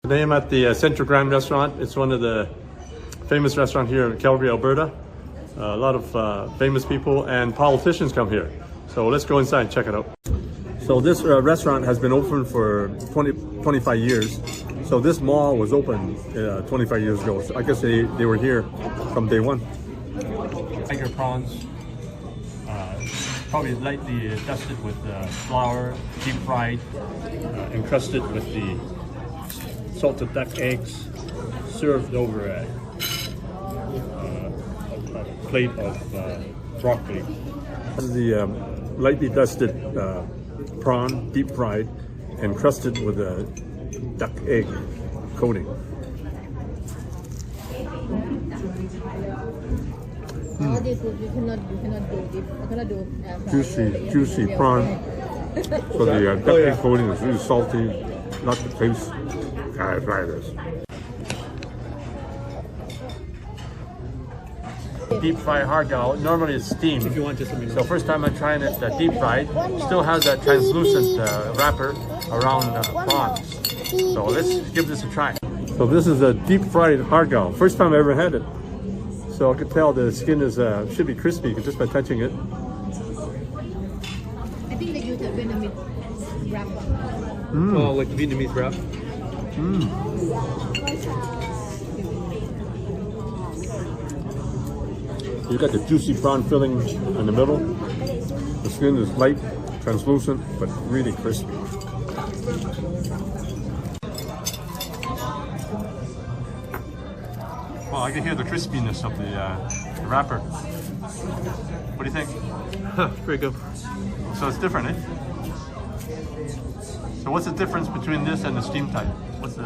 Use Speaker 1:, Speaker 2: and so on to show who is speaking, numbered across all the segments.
Speaker 1: Today I'm at the Cental Grand Restaurant. It's one of the famous restaurants here in Calgary, Alberta. A lot of famous people and politicians come here. So let's go inside and check it out. So this restaurant has been open for 25 years. So this mall was open 25 years ago. So I guess they were here from day one. Tiger prawns, probably lightly dusted with flour, deep fried, encrusted with the salted duck eggs, served over a plate of broccoli. The lightly dusted prawn, deep fried, encrusted with a duck egg coating. Juicy prawn. So the duck egg coating is really salty, not the taste. Try this. Deep fried hargao. Normally it's steamed. If you want, just let me know. So first time I'm trying it deep fried. Still has that translucent wrapper around prawns. So let's give this a try. So this is a deep fried hargao. First time I ever had it. So I could tell the skin is should be crispy just by touching it.
Speaker 2: I think they use a Vietnamese wrap.
Speaker 3: Oh, like Vietnamese wrap.
Speaker 1: You got the juicy prawn filling in the middle. The skin is light, translucent, but really crispy. Well, I can hear the crispiness of the wrapper. What do you think?
Speaker 3: Pretty good.
Speaker 1: So it's different, eh? So what's the difference between this and the steam type? What's the?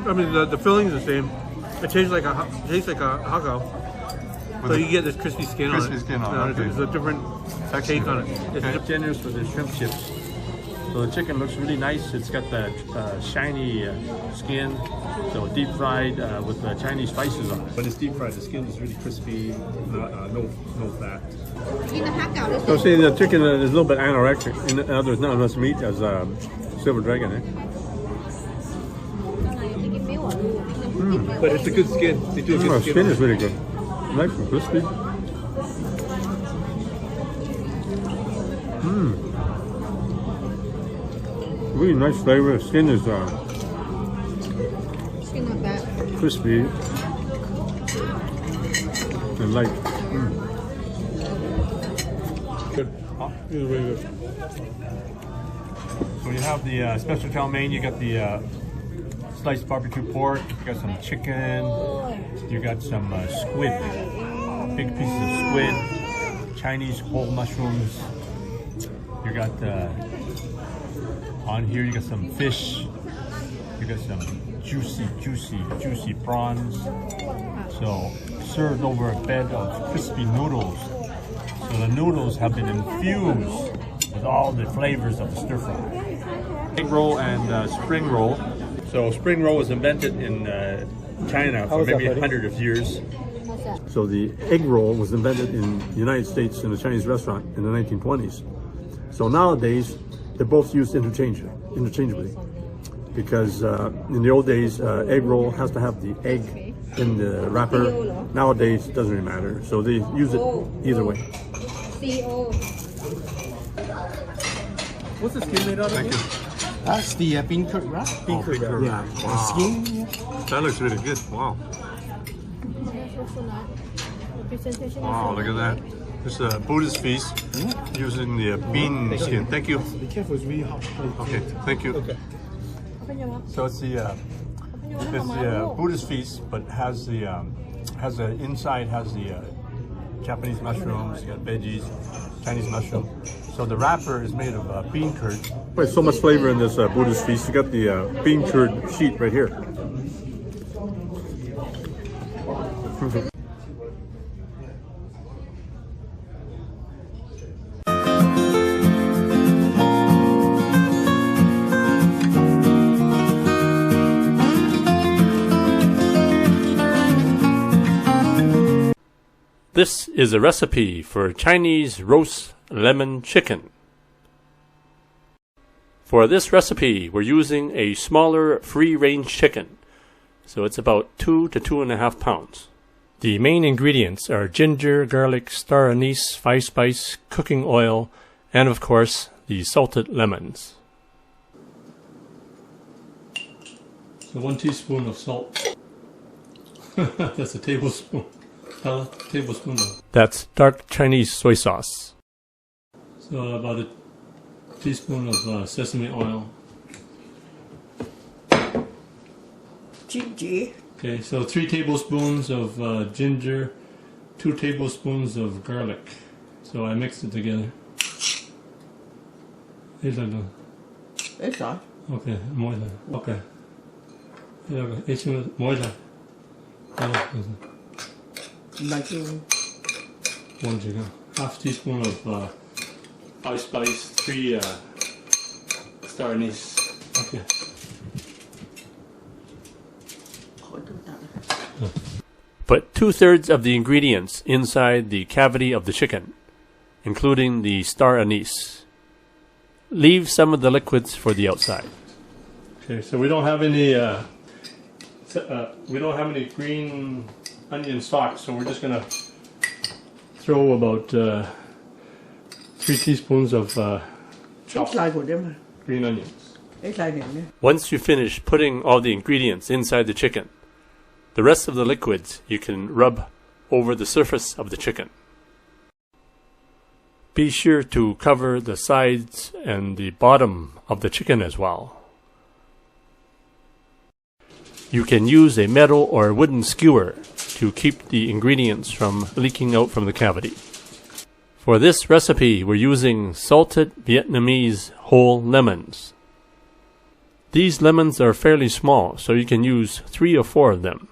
Speaker 3: I mean, the filling is the same. It tastes like a hot dog. But you get this crispy skin on it.
Speaker 1: Crispy skin on it. Okay.
Speaker 3: It's a different take on it.
Speaker 1: It's generous with the shrimp chips. So the chicken looks really nice. It's got that shiny skin. So deep fried with Chinese spices on it. But it's deep fried. The skin is really crispy. No fat. So see, the chicken is a little bit anorexic. There's not enough meat as Silver Dragon, eh?
Speaker 3: But it's a good skin. They do a good skin.
Speaker 1: The skin is really good. Nice and crispy. Really nice flavor. The skin is
Speaker 2: Skin not bad.
Speaker 1: crispy and light.
Speaker 3: Good. This is really good.
Speaker 1: So you have the special chow mein. You got the sliced barbecue pork. You got some chicken. You got some squid, big pieces of squid, Chinese whole mushrooms. You got on here. You got some fish. You got some juicy prawns. So served over a bed of crispy noodles. So the noodles have been infused with all the flavors of the stir fry. Egg roll and spring roll. So spring roll was invented in China for maybe 100 years. So the egg roll was invented in the United States in a Chinese restaurant in the 1920s. So nowadays, they're both used interchangeably. Because in the old days, egg roll has to have the egg in the wrapper. Nowadays, it doesn't really matter. So they use it either way.
Speaker 3: What's the skin made out of?
Speaker 1: Thank you.
Speaker 4: That's the bean curd wrap.
Speaker 3: Bean curd wrap.
Speaker 4: Yeah.
Speaker 1: Wow.
Speaker 4: The skin. Yeah.
Speaker 1: That looks really good. Wow. Wow, look at that. It's a Buddhist feast using the bean skin. Thank you.
Speaker 4: Be careful, it's really hot.
Speaker 1: Okay, thank you.
Speaker 3: Okay.
Speaker 1: So it's the Buddhist feast, but has the inside has the Japanese mushrooms, you got veggies, Chinese mushroom. So the wrapper is made of bean curd. There's so much flavor in this Buddhist feast. You got the bean curd sheet right here. This is a recipe for Chinese roast lemon chicken.
Speaker 5: For this recipe, we're using a smaller free-range chicken, so it's about 2 to 2.5 pounds. The main ingredients are ginger, garlic, star anise, 5-spice, cooking oil, and of course, the salted lemons. So 1 teaspoon of salt. That's a tablespoon. Tablespoon. That's dark Chinese soy sauce. So about a teaspoon of sesame oil.
Speaker 6: Ginger.
Speaker 5: Okay, so 3 tablespoons of ginger, 2 tablespoons of garlic. So I mixed it together. Here's that done.
Speaker 6: It's all.
Speaker 5: Okay, more than. Okay. It's more than.
Speaker 6: Making
Speaker 5: 1 chicken. Half teaspoon of 5-spice, 3 star anise. Okay. Put 2/3 of the ingredients inside the cavity of the chicken, including the star anise. Leave some of the liquids for the outside. Okay, so we don't have any green onion stock, so we're just gonna throw about 3 teaspoons of chopped green onions. Once you finish putting all the ingredients inside the chicken, the rest of the liquids you can rub over the surface of the chicken. Be sure to cover the sides and the bottom of the chicken as well. You can use a metal or wooden skewer to keep the ingredients from leaking out from the cavity. For this recipe, we're using salted Vietnamese whole lemons. These lemons are fairly small, so you can use 3 or 4 of them.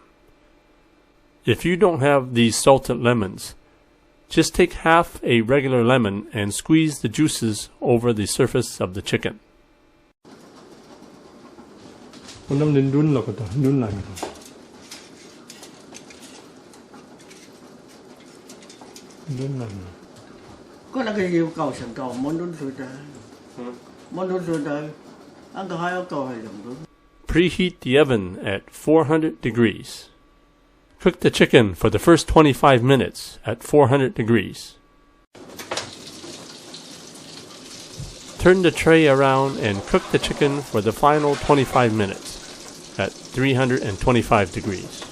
Speaker 5: If you don't have these salted lemons, just take half a regular lemon and squeeze the juices over the surface of the chicken.
Speaker 6: Có là cái yêu cầu sẵn cầu món đun sôi trời. Món đun sôi trời. Anh có 2 yêu cầu hay làm đúng.
Speaker 5: Preheat the oven at 400 degrees. Cook the chicken for the first 25 minutes at 400 degrees. Turn the tray around and cook the chicken for the final 25 minutes at 325 degrees.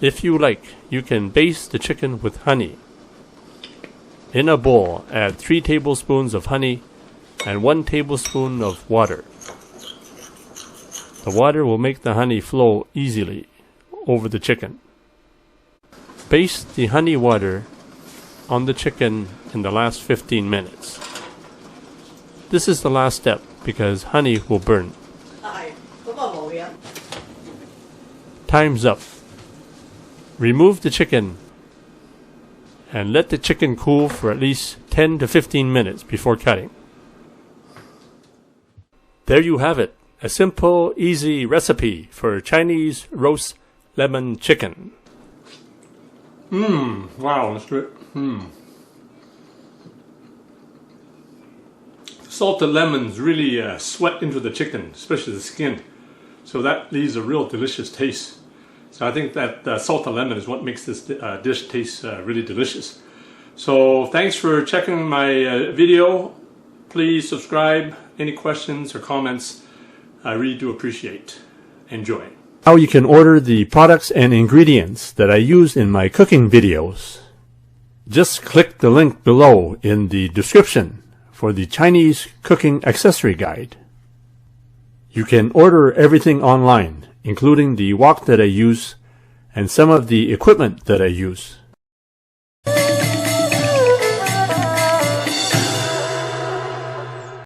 Speaker 5: If you like, you can baste the chicken with honey. In a bowl, add 3 tablespoons of honey and 1 tablespoon of water. The water will make the honey flow easily over the chicken. Baste the honey water on the chicken in the last 15 minutes. This is the last step because honey will burn. Time's up. Remove the chicken and let the chicken cool for at least 10 to 15 minutes before cutting. There you have it, a simple, easy recipe for Chinese roast lemon chicken. Wow, that's good. Salted lemons really sweat into the chicken, especially the skin. So that leaves a real delicious taste. So I think that salted lemon is what makes this dish taste really delicious. So thanks for checking my video. Please subscribe. Any questions or comments, I really do appreciate. Enjoy. How you can order the products and ingredients that I use in my cooking videos. Just click the link below in the description for the Chinese cooking accessory guide. You can order everything online, including the wok that I use and some of the equipment that I use.